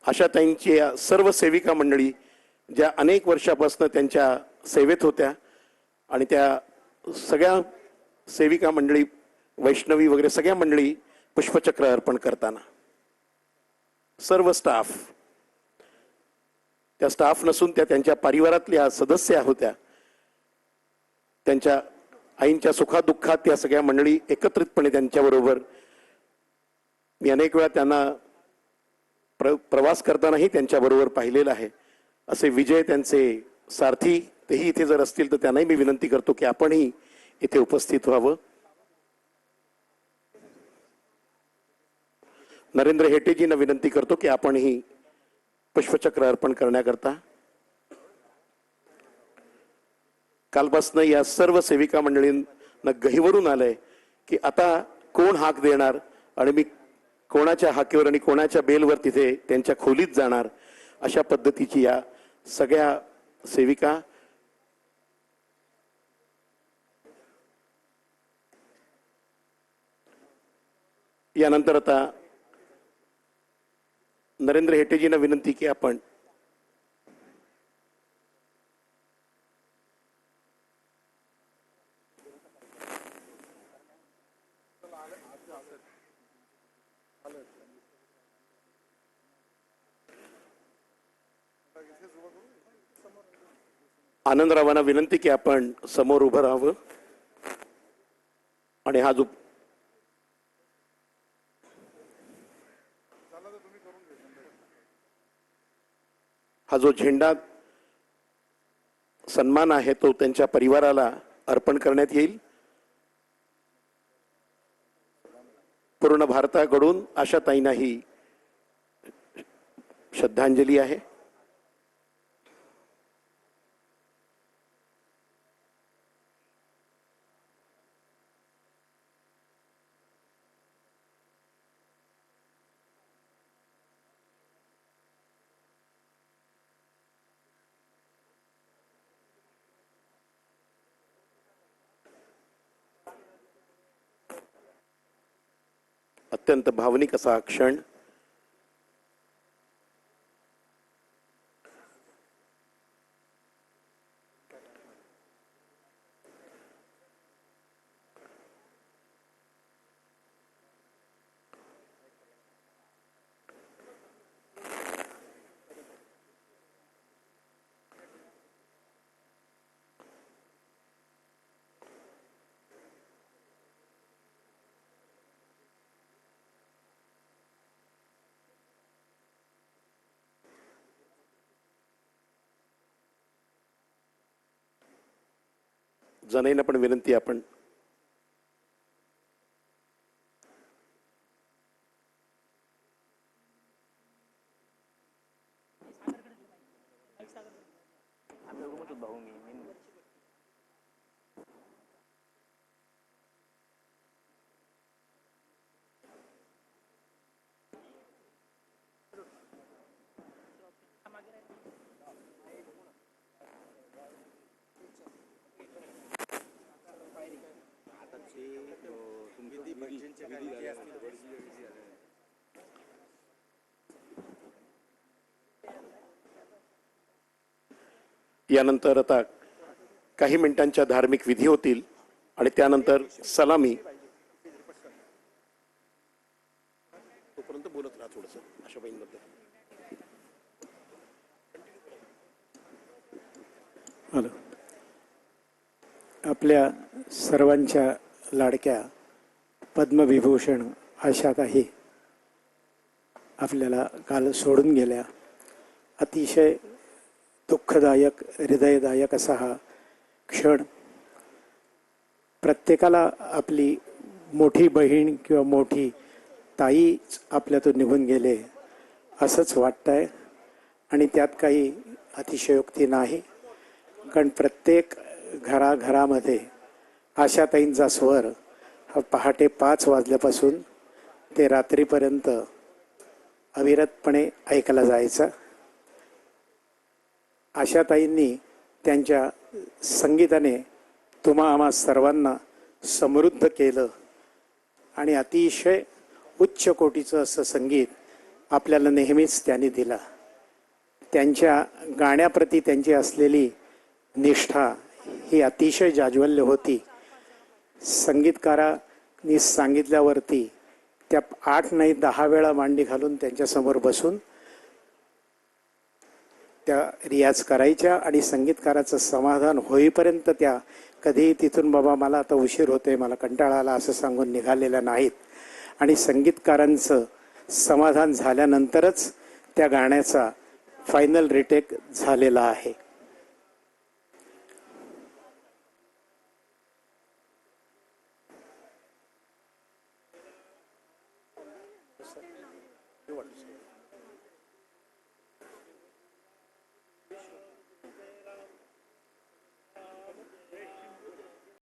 आशाताईंची सर्व सेविका मंडळी ज्या अनेक वर्षापासून त्यांच्या सेवेत होत्या आणि त्या सगळ्या सेविका मंडळी, वैष्णवी वगैरे सगळ्या मंडळी पुष्पचक्र अर्पण करताना सर्व स्टाफ, त्या स्टाफ नसून त्या त्यांच्या परिवारातल्या सदस्य होत्या. त्यांच्या आईंच्या सुखादुःखात त्या सगळ्या मंडळी एकत्रितपणे त्यांच्याबरोबर. मी अनेक वेळा त्यांना प्रवास करतानाही त्यांच्याबरोबर पाहिलेलं आहे. असे विजय त्यांचे सारथी, तेही इथे जर असतील तर त्यांनाही मी विनंती करतो की आपणही इथे उपस्थित व्हावं. नरेंद्र हेटेजींना विनंती करतो की आपणही पुष्पचक्र अर्पण करण्याकरता. कालपासून या सर्व सेविका मंडळींना गहिवरून आलंय की आता कोण हाक देणार आणि मी कोणाच्या हाकेवर आणि कोणाच्या बेलवर तिथे त्यांच्या खोलीत जाणार. अशा पद्धतीची या सगळ्या सेविका यानंतर आता नरेंद्र हेटेजींना विनंती की आपण आनंदरावांना विनंती की आपण समोर उभं राहावं आणि हा जो झेंडा सन्मान आहे तो त्यांच्या परिवाराला अर्पण करण्यात येईल. पूर्ण भारताकडून आशाताईंना ही श्रद्धांजली आहे. अत्यंत भावनिक असा हा क्षण. जनेनं पण विनंती आपण यानंतर आता काही मिनिटांच्या धार्मिक विधी होतील आणि त्यानंतर सलामी. तोपर्यंत बोलत राहा थोडंसं आशाबाईंबद्दल. हॅलो. आपल्या सर्वांच्या लाडक्या पद्मविभूषण आशाताई आपल्याला काल सोडून गेल्या. अतिशय दुःखदायक, हृदयदायक असा हा क्षण. प्रत्येकाला आपली मोठी बहीण किंवा मोठी ताईच आपल्यातून निघून गेले असंच वाटतंय आणि त्यात काही अतिशयोक्ती नाही. कारण प्रत्येक घराघरामध्ये आशाताईंचा स्वर हा पहाटे 5 वाजल्यापासून ते रात्रीपर्यंत अविरतपणे ऐकला जायचा. आशाताईंनी त्यांच्या संगीताने तुम्हा आम्हा सर्वांना समृद्ध केलं आणि अतिशय उच्च कोटीचं असं संगीत आपल्याला नेहमीच त्यांनी दिला. त्यांच्या गाण्याप्रती त्यांची असलेली निष्ठा ही अतिशय जाज्वल्य होती. संगीतकारांनी सांगितल्यावरती त्या 8 नाही 10 वेळा मांडी घालून त्यांच्यासमोर बसून त्या रियाज करायच्या आणि संगीतकाराचं समाधान होईपर्यंत त्या कधीही तिथून बाबा मला आता उशीर होतोय, मला कंटाळा आला असं सांगून निघालेल्या नाहीत. आणि संगीतकारांचं समाधान झाल्यानंतरच त्या गाण्याचा फायनल रिटेक झालेला आहे.